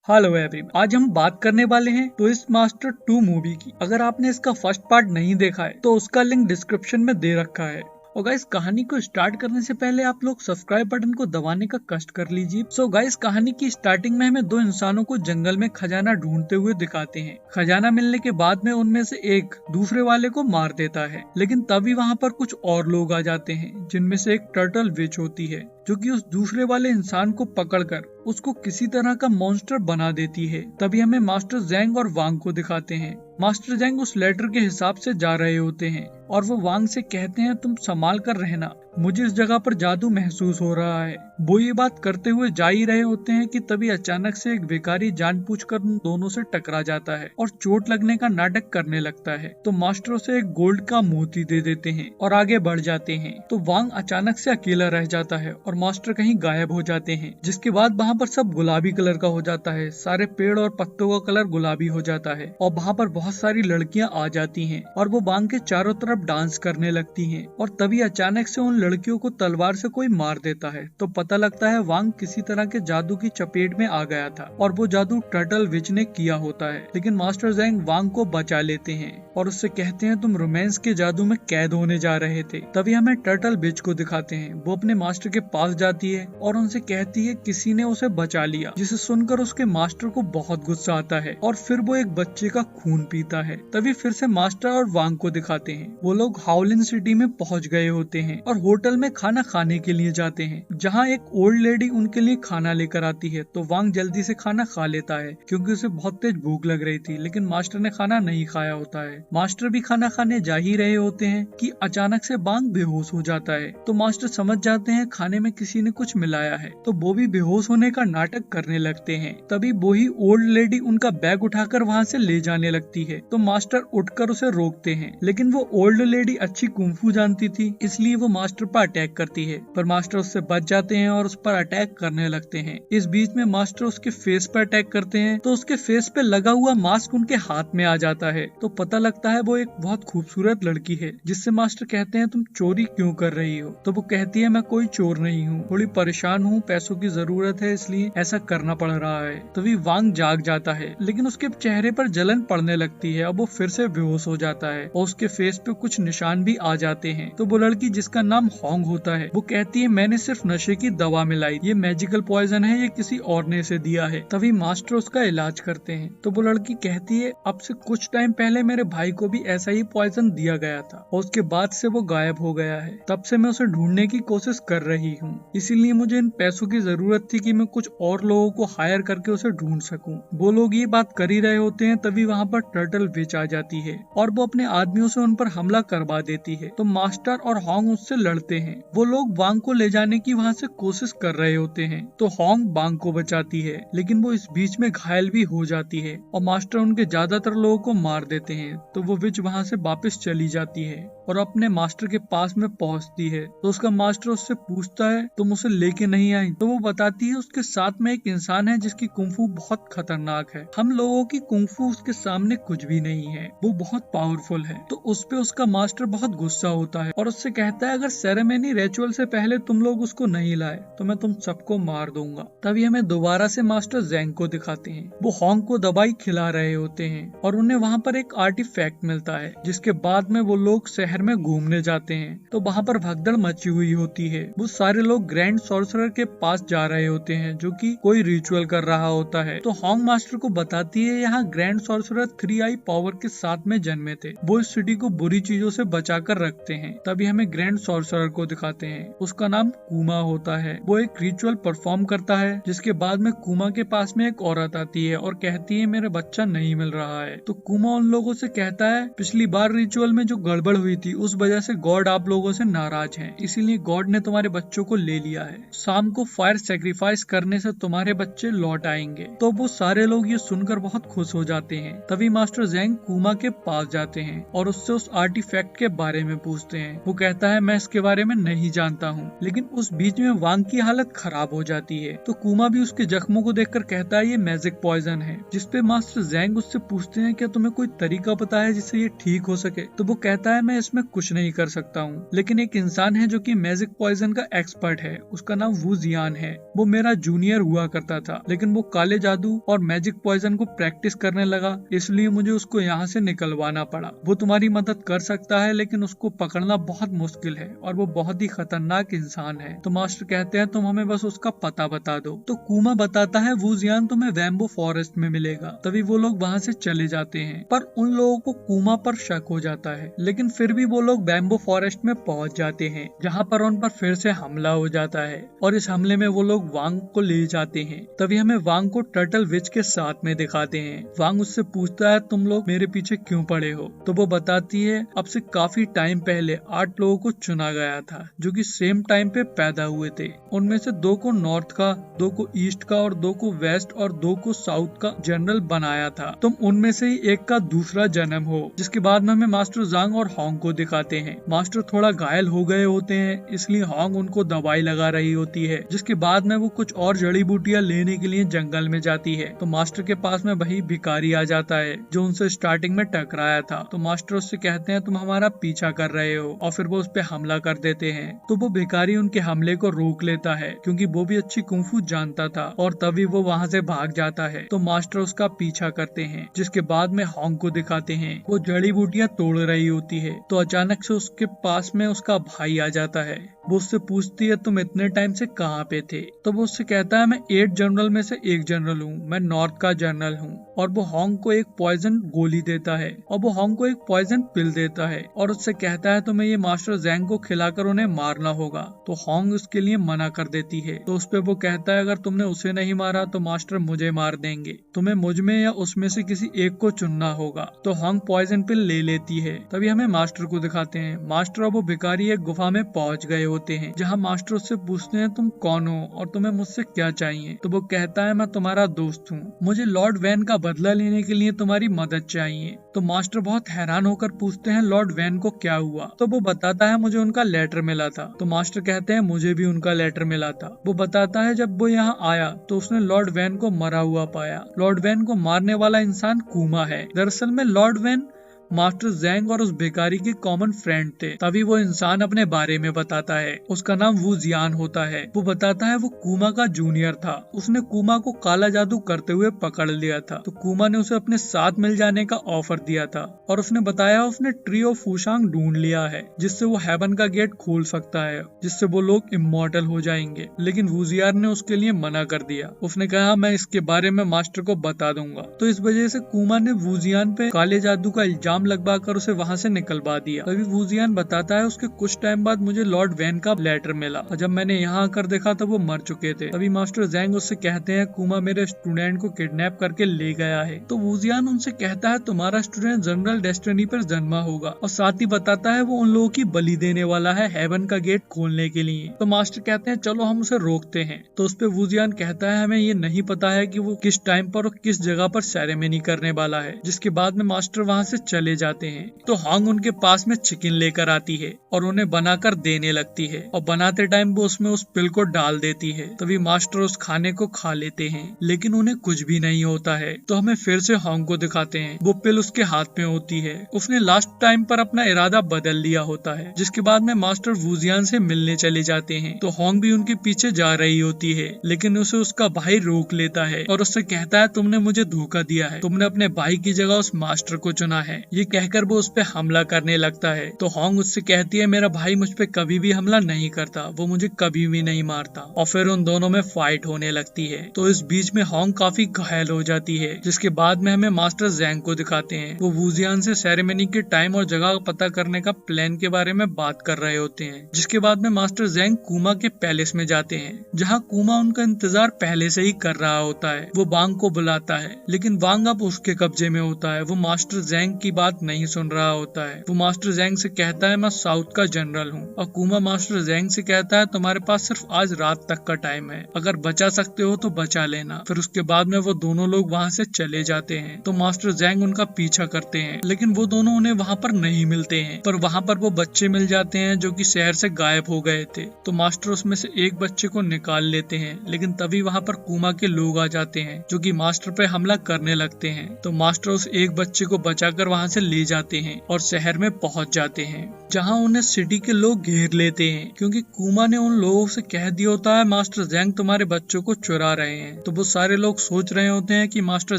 Hello everyone, आज हम बात करने वाले हैं ट्विस्ट मास्टर 2 मूवी की। अगर आपने इसका फर्स्ट पार्ट नहीं देखा है तो उसका लिंक डिस्क्रिप्शन में दे रखा है। और गाइस, कहानी को स्टार्ट करने से पहले आप लोग सब्सक्राइब बटन को दबाने का कष्ट कर लीजिए। सो गाइस, कहानी की स्टार्टिंग में हमें दो इंसानों को जंगल में खजाना ढूंढते हुए दिखाते हैं। खजाना मिलने के बाद में उनमें से एक दूसरे वाले को मार देता है, लेकिन तभी वहाँ पर कुछ और लोग आ जाते हैं, जिनमें से एक टर्टल विच होती है, जो कि उस दूसरे वाले इंसान को पकड़कर उसको किसी तरह का मॉन्स्टर बना देती है। तभी हमें मास्टर ज़ैंग और वांग को दिखाते हैं। मास्टर ज़ैंग उस लेटर के हिसाब से जा रहे होते हैं और वो वांग से कहते हैं, तुम संभाल कर रहना, मुझे इस जगह पर जादू महसूस हो रहा है। वो ये बात करते हुए जा ही रहे होते हैं कि तभी अचानक से एक भिखारी जानबूझकर उन दोनों से टकरा जाता है और चोट लगने का नाटक करने लगता है। तो मास्टर उसे एक गोल्ड का मोती दे देते हैं और आगे बढ़ जाते हैं। तो वांग अचानक से अकेला रह जाता है और मास्टर कहीं गायब हो जाते हैं, जिसके बाद वहाँ पर सब गुलाबी कलर का हो जाता है। सारे पेड़ और पत्तों का कलर गुलाबी हो जाता है और वहाँ पर बहुत सारी लड़कियाँ आ जाती हैं और वो वांग के चारों तरफ डांस करने लगती हैं। और तभी अचानक से उन लड़कियों को तलवार से कोई मार देता है। तो पता लगता है वांग किसी तरह के जादू की चपेट में आ गया था और वो जादू टर्टल विच ने किया होता है। लेकिन मास्टर ज़ैंग वांग को बचा लेते हैं और उससे कहते हैं, तुम रोमांस के जादू में कैद होने जा रहे थे। तभी हमें टर्टल विच को दिखाते हैं। वो अपने मास्टर के पास जाती है और उनसे कहती है किसी ने उसे बचा लिया, जिसे सुनकर उसके मास्टर को बहुत गुस्सा आता है और फिर वो एक बच्चे का खून पीता है। तभी फिर से मास्टर और वांग को दिखाते हैं। वो लोग हाउलिन सिटी में पहुंच गए होते हैं और होटल में खाना खाने के लिए जाते हैं, जहाँ एक ओल्ड लेडी उनके लिए खाना लेकर आती है। तो वांग जल्दी से खाना खा लेता है क्योंकि उसे बहुत तेज भूख लग रही थी, लेकिन मास्टर ने खाना नहीं खाया होता है। मास्टर भी खाना खाने जा ही रहे होते हैं कि अचानक से वांग बेहोश हो जाता है। तो मास्टर समझ जाते हैं खाने में किसी ने कुछ मिलाया है, तो वो भी बेहोश होने का नाटक करने लगते हैं। तभी वही ओल्ड लेडी उनका बैग उठाकर वहाँ से ले जाने लगती है। तो मास्टर उठकर उसे रोकते हैं, लेकिन वो ओल्ड लेडी अच्छी कुंफू जानती थी, इसलिए वो मास्टर पर अटैक करती है। पर मास्टर उससे बच जाते हैं और उस पर अटैक करने लगते हैं। इस बीच में मास्टर उसके फेस पर अटैक करते हैं, तो उसके फेस पे लगा हुआ मास्क उनके हाथ में आ जाता है। तो पता लगता है वो एक बहुत खूबसूरत लड़की है, जिससे मास्टर कहते हैं, तुम चोरी क्यों कर रही हो? तो वो कहती है, मैं कोई चोर नहीं हूँ, थोड़ी परेशान हूँ, पैसों की जरूरत है, इसलिए ऐसा करना पड़ रहा है। तभी वांग जाग जाता है, लेकिन उसके चेहरे पर जलन पड़ने लगती है। अब वो फिर से बेहोश हो जाता है और उसके फेस पे कुछ निशान भी आ जाते हैं। तो वो लड़की, जिसका नाम होंग होता है, वो कहती है, मैंने सिर्फ नशे की दवा मिलाई, ये मैजिकल पॉइजन है, ये किसी और ने इसे दिया है। तभी मास्टर उसका इलाज करते हैं। तो वो लड़की कहती है, अब से कुछ टाइम पहले मेरे भाई को भी ऐसा ही पॉइजन दिया गया था और उसके बाद से वो गायब हो गया है। तब से मैं उसे ढूंढने की कोशिश कर रही हूँ, इसीलिए मुझे इन पैसों की जरूरत थी कि मैं कुछ और लोगों को हायर करके उसे ढूंढ सकूं। वो लोग ये बात कर ही रहे होते हैं, तभी वहाँ पर टर्टल विच आ जाती है और वो अपने आदमियों से उन पर हमला करवा देती है। तो मास्टर और होंग उससे लड़ते हैं। वो लोग वांग को ले जाने की वहाँ से कोशिश कर रहे होते हैं। तो होंग वांग को बचाती है, लेकिन वो इस बीच में घायल भी हो जाती है और मास्टर उनके ज्यादातर लोगों को मार देते हैं। तो वो विच वहाँ से वापस चली जाती है और अपने मास्टर के पास में पहुँचती है। तो उसका मास्टर उससे पूछता है, तुम उसे लेके नहीं आई? तो वो बताती है, उसके साथ में एक इंसान है जिसकी कुंफू बहुत खतरनाक है, हम लोगों की कुंफू उसके सामने कुछ भी नहीं है, वो बहुत पावरफुल है। तो उस पे उसका मास्टर बहुत गुस्सा होता है और उससे कहता है, अगर सेरेमनी रिचुअल से पहले तुम लोग उसको नहीं लाए तो मैं तुम सबको मार दूंगा। तभी हमें दोबारा से मास्टर ज़ैंग को दिखाते हैं। वो होंग को दवाई खिला रहे होते हैं और उन्हें वहाँ पर एक आर्टिफैक्ट मिलता है, जिसके बाद में वो लोग शहर में घूमने जाते हैं। तो वहाँ पर भगदड़ मची हुई होती है। वो सारे लोग ग्रैंड सॉर्सरर के पास जा रहे होते हैं, जो कि कोई रिचुअल कर रहा होता है। तो होंग मास्टर को बताती है, यहाँ ग्रैंड सॉर्सरर 3 आई पावर के साथ में जन्मे थे, वो इस सिटी को बुरी चीजों से बचा कर रखते हैं। तभी हमें ग्रैंड सॉर्सरर को दिखाते हैं। उसका नाम कुमा होता है। वो एक रिचुअल परफॉर्म करता है, जिसके बाद में कुमा के पास में एक औरत आती है और कहती है, मेरा बच्चा नहीं मिल रहा है। तो कुमा उन लोगों से कहता है, पिछली बार रिचुअल में जो गड़बड़ हुई थी, उस वजह से गॉड आप लोगों से नाराज है, इसीलिए गॉड ने तुम्हारे बच्चों को ले लिया है। शाम को फायर सेक्रीफाइस करने से तुम्हारे बच्चे लौट आएंगे। तो वो सारे लोग ये सुनकर बहुत खुश हो जाते हैं। तभी मास्टर ज़ैंग कुमा के पास जाते हैं और उससे उस आर्टिफैक्ट के बारे में पूछते हैं। वो कहता है, मैं इसके बारे में नहीं जानता हूँ। लेकिन उस बीच में वांग की हालत खराब हो जाती है। तो कुमा भी उसके जख्मों को देखकर कहता है, ये मैजिक पॉइजन है। जिसपे मास्टर ज़ैंग उससे पूछते हैं, क्या तुम्हें कोई तरीका पता है जिससे ये ठीक हो सके? तो वो कहता है, मैं इसमें इसमें कुछ नहीं कर सकता हूँ, लेकिन एक इंसान है जो कि मैजिक पॉइजन का एक्सपर्ट है, उसका नाम वू जियान है। वो मेरा जूनियर हुआ करता था, लेकिन वो काले जादू और मैजिक पॉइजन को प्रैक्टिस करने लगा, इसलिए मुझे उसको यहाँ से निकलवाना पड़ा। वो तुम्हारी मदद कर सकता है, लेकिन उसको पकड़ना बहुत मुश्किल है और वो बहुत ही खतरनाक इंसान है। तो मास्टर कहते हैं तुम हमें बस उसका पता बता दो। तो कूमा बताता है वू जियान तुम्हें वैम्बो फॉरेस्ट में मिलेगा। तभी वो लोग वहाँ से चले जाते हैं, पर उन लोगों को कूमा पर शक हो जाता है, लेकिन फिर भी वो लोग बैम्बो फॉरेस्ट में पहुंच जाते हैं, जहाँ पर उन पर फिर से हमला हो जाता है और इस हमले में वो लोग वांग को ले जाते हैं। तभी हमें वांग को टर्टल विच के साथ में दिखाते हैं। वांग उससे पूछता है तुम लोग मेरे पीछे क्यों पड़े हो? तो वो बताती है अब से काफी टाइम पहले 8 लोगों को चुना गया था जो कि सेम टाइम पे पैदा हुए थे। उनमें से 2 को नॉर्थ का, 2 को ईस्ट का और 2 को वेस्ट और 2 को साउथ का जनरल बनाया था। तुम उनमें से ही एक का दूसरा जन्म हो। जिसके बाद में हमें मास्टर जांग और होंग को दिखाते हैं। मास्टर थोड़ा घायल हो गए होते हैं, इसलिए होंग उनको दवाई लगा रही होती है। जिसके बाद में वो कुछ और जड़ी बूटियां लेने के लिए जंगल में जाती है। तो मास्टर के पास में वही भिखारी आ जाता है जो उनसे स्टार्टिंग में टकराया था। तो मास्टर उससे कहते हैं तुम हमारा पीछा कर रहे हो, और फिर वो उस पे हमला कर देते हैं। तो वो भिखारी उनके हमले को रोक लेता है क्योंकि वो भी अच्छी कुंफू जानता था, और तभी वो वहाँ से भाग जाता है। तो मास्टर उसका पीछा करते हैं। जिसके बाद में होंग को दिखाते हैं, वो जड़ी बूटियां तोड़ रही होती है। तो अचानक से उसके पास में उसका भाई आ जाता है। वो उससे पूछती है तुम इतने टाइम से कहाँ पे थे? तो वो उससे कहता है मैं 8 जनरल में से एक जनरल हूँ, मैं नॉर्थ का जनरल हूँ। और वो होंग को एक पॉइजन गोली देता है और वो होंग को एक पॉइजन पिल देता है और उससे कहता है तुम्हें ये मास्टर जैंग को खिलाकर उन्हें मारना होगा। तो होंग उसके लिए मना कर देती है। तो उस पे वो कहता है अगर तुमने उसे नहीं मारा तो मास्टर मुझे मार देंगे, तुम्हें मुझ में या उसमें से किसी एक को चुनना होगा। तो होंग पॉइजन पिल ले लेती है। तभी हमें मास्टर को दिखाते हैं। मास्टर और वो भिखारी एक गुफा में पहुंच गए होते हैं, जहाँ मास्टर उससे पूछते हैं तुम कौन हो और तुम्हें मुझसे क्या चाहिए? तो वो कहता है मैं तुम्हारा दोस्त हूँ, मुझे लॉर्ड वैन का बदला लेने के लिए तुम्हारी मदद चाहिए। तो मास्टर बहुत हैरान होकर पूछते हैं लॉर्ड वैन को क्या हुआ? तो वो बताता है मुझे उनका लेटर मिला था। तो मास्टर कहते हैं मुझे भी उनका लेटर मिला था। वो बताता है जब वो यहाँ आया तो उसने लॉर्ड वैन को मरा हुआ पाया। लॉर्ड वैन को मारने वाला इंसान कूमा है। दरअसल में लॉर्ड वैन मास्टर जैंग और उस भिखारी के कॉमन फ्रेंड थे। तभी वो इंसान अपने बारे में बताता है। उसका नाम वू जियान होता है। वो बताता है वो कूमा का जूनियर था। उसने कूमा को काला जादू करते हुए पकड़ लिया था। तो कूमा ने उसे अपने साथ मिल जाने का ऑफर दिया था और उसने बताया उसने ट्री ऑफ फूशांग ढूंढ लिया है, जिससे वो हेवन का गेट खोल सकता है, जिससे वो लोग इमॉर्टल हो जाएंगे। लेकिन वू जियान ने उसके लिए मना कर दिया। उसने कहा मैं इसके बारे में मास्टर को बता दूंगा। तो इस वजह से कूमा ने वू जियान पे काले जादू का इल्जाम लगवा कर उसे वहाँ से निकलवा दिया। तभी वू जियान बताता है उसके कुछ टाइम बाद मुझे लॉर्ड वैन का लेटर मिला और जब मैंने यहाँ आकर देखा तब वो मर चुके थे। तभी मास्टर जैंग उससे कहते हैं कूमा मेरे स्टूडेंट को किडनैप करके ले गया है। तो वू जियान उनसे कहता है तुम्हारा स्टूडेंट जनरल डेस्टिनी पर जन्मा होगा, और साथ ही बताता है वो उन लोगों की बलि देने वाला है हेवन का गेट खोलने के लिए। तो मास्टर कहते हैं चलो हम उसे रोकते हैं। तो उस पे वू जियान कहता है हमें ये नहीं पता है कि वो किस टाइम पर और किस जगह पर सेरेमनी करने वाला है। जिसके बाद में मास्टर वहाँ से चले जाते हैं। तो होंग उनके पास में चिकन लेकर आती है और उन्हें बनाकर देने लगती है, और बनाते टाइम वो उसमें उस पिल को डाल देती है। तभी मास्टर उस खाने को खा लेते हैं, लेकिन उन्हें कुछ भी नहीं होता है। तो हमें फिर से होंग को दिखाते हैं। वो पिल उसके हाथ में होती है। उसने लास्ट टाइम पर अपना इरादा बदल लिया होता है। जिसके बाद में मास्टर वू जियान से मिलने चले जाते हैं। तो होंग भी उनके पीछे जा रही होती है, लेकिन उसे उसका भाई रोक लेता है और उससे कहता है तुमने मुझे धोखा दिया है, तुमने अपने भाई की जगह उस मास्टर को चुना है। ये कहकर वो उस पे हमला करने लगता है। तो होंग उससे कहती है मेरा भाई मुझ पे कभी भी हमला नहीं करता, वो मुझे कभी भी नहीं मारता। और फिर उन दोनों में फाइट होने लगती है। तो इस बीच में होंग काफी घायल हो जाती है। जिसके बाद में हमें मास्टर जैंग को दिखाते हैं। वो वू जियान से सेरेमनी के टाइम और जगह पता करने का प्लान के बारे में बात कर रहे होते हैं। जिसके बाद में मास्टर जैंग कूमा के पैलेस में जाते हैं, जहाँ कूमा उनका इंतजार पहले से ही कर रहा होता है। वो वांग को बुलाता है, लेकिन वांग अब उसके कब्जे में होता है। वो मास्टर जैंग की बात नहीं सुन रहा होता है। वो मास्टर जैंग से कहता है मैं साउथ का जनरल हूँ, और कूमा मास्टर जैंग से कहता है तुम्हारे पास सिर्फ आज रात तक का टाइम है, अगर बचा सकते हो तो बचा लेना। फिर उसके बाद में वो दोनों लोग वहाँ से चले जाते हैं। तो मास्टर जैंग उनका पीछा करते हैं, लेकिन वो दोनों उन्हें वहाँ पर नहीं मिलते हैं। पर वहाँ पर वो बच्चे मिल जाते हैं जो कि शहर से गायब हो गए थे। तो मास्टर उसमें से एक बच्चे को निकाल लेते हैं, लेकिन तभी वहाँ पर कूमा के लोग आ जाते हैं जो कि मास्टर पे हमला करने लगते हैं। तो मास्टर उस एक बच्चे को बचाकर वहाँ से ले जाते हैं और शहर में पहुंच जाते हैं, जहां उन्हें सिटी के लोग घेर लेते हैं, क्योंकि कुमा ने उन लोगों से कह दिया होता है मास्टर ज़ैंग तुम्हारे बच्चों को चुरा रहे हैं। तो वो सारे लोग सोच रहे होते हैं कि मास्टर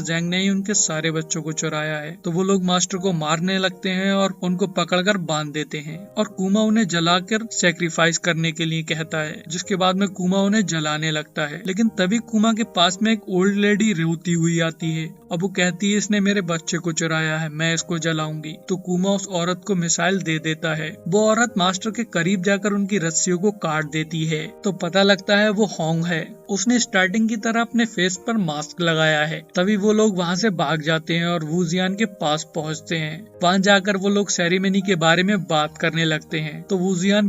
ज़ैंग ने ही उनके सारे बच्चों को चुराया है। तो वो लोग मास्टर को मारने लगते हैं और उनको पकड़कर बांध देते हैं और कुमा उन्हें जलाकर सेक्रीफाइस करने के लिए कहता है, जिसके बाद में कुमा उन्हें जलाने लगता है। लेकिन तभी कुमा के पास में एक ओल्ड लेडी रोती हुई आती है। अब वो कहती है इसने मेरे बच्चे को चुराया है, मैं इसको जलाऊंगी। तो कुमा उस औरत को मिसाइल दे देता है। वो औरत मास्टर के करीब जाकर उनकी रस्सियों को काट देती है। तो पता लगता है वो होंग है। उसने स्टार्टिंग की तरह अपने फेस पर मास्क लगाया है। तभी वो लोग वहाँ से भाग जाते हैं और वूजियान के पास पहुँचते हैं। वहाँ जाकर वो लोग सेरेमनी के बारे में बात करने लगते हैं। तो वूजियान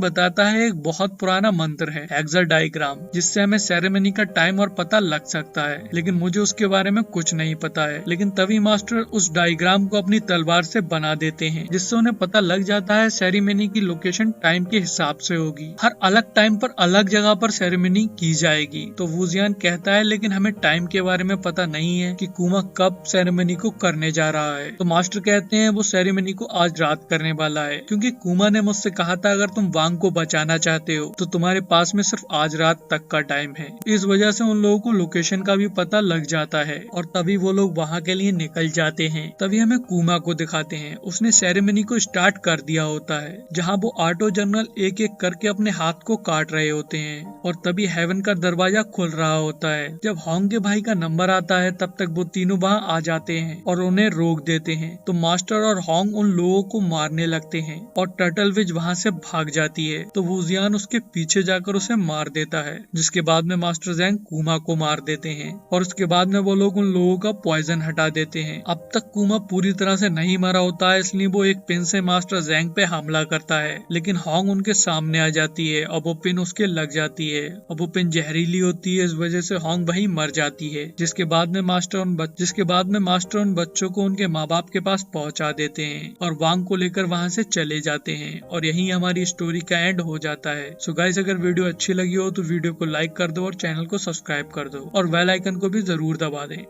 बताता है एक बहुत पुराना मंत्र है, हेक्साडाइग्राम, जिससे हमें सेरेमनी का टाइम और पता लग सकता है, लेकिन मुझे उसके बारे में कुछ नहीं पता है। लेकिन तभी मास्टर उस डायग्राम को अपनी तलवार से बना देते हैं, जिससे उन्हें पता लग जाता है सेरेमनी की लोकेशन टाइम के हिसाब से होगी। हर अलग टाइम पर अलग जगह पर सेरेमनी की जाएगी। तो वूजियान कहता है लेकिन हमें टाइम के बारे में पता नहीं है कि कुमा कब सेरेमनी को करने जा रहा है। तो मास्टर कहते हैं वो सेरेमनी को आज रात करने वाला है, क्योंकि कुमा ने मुझसे कहा था अगर तुम वांग को बचाना चाहते हो तो तुम्हारे पास में सिर्फ आज रात तक का टाइम है। इस वजह से उन लोगों को लोकेशन का भी पता लग जाता है और तभी वो लोग वहाँ के लिए निकल जाते हैं। तभी हमें कुमा को दिखाते हैं, उसने सेरेमनी को स्टार्ट कर दिया होता है, जहाँ वो ऑटो जनरल एक एक करके अपने हाथ को काट रहे होते हैं। और तभी हेवन का दरवाजा खुल रहा होता है। जब होंग के भाई का नंबर आता है तब तक वो तीनों वहाँ आ जाते हैं और उन्हें रोक देते हैं। तो मास्टर और होंग उन लोगों को मारने लगते हैं और टर्टल विच वहाँ से भाग जाती है। तो वूजियान उसके पीछे जाकर उसे मार देता है, जिसके बाद में मास्टर ज़ैंग कुमा को मार देते हैं और उसके बाद में वो लोग उन लोगों का पॉइजन हटा देते हैं। अब तक कुमा पूरी तरह से नहीं मरा होता है, इसलिए वो एक पिन से मास्टर ज़ैंग पे हमला करता है, लेकिन होंग उनके सामने आ जाती है और वो पिन उसके लग जाती है और वो पिन जहरीली होती है। इस वजह से होंग वही मर जाती है, जिसके बाद में मास्टर उन बच्चों को उनके माँ बाप के पास पहुँचा देते हैं और वांग को लेकर वहाँ से चले जाते हैं और यही हमारी स्टोरी का एंड हो जाता है। सो गाइस, अगर वीडियो अच्छी लगी हो तो वीडियो को लाइक कर दो और चैनल को सब्सक्राइब कर दो और बेल आइकन को भी जरूर दबा दें।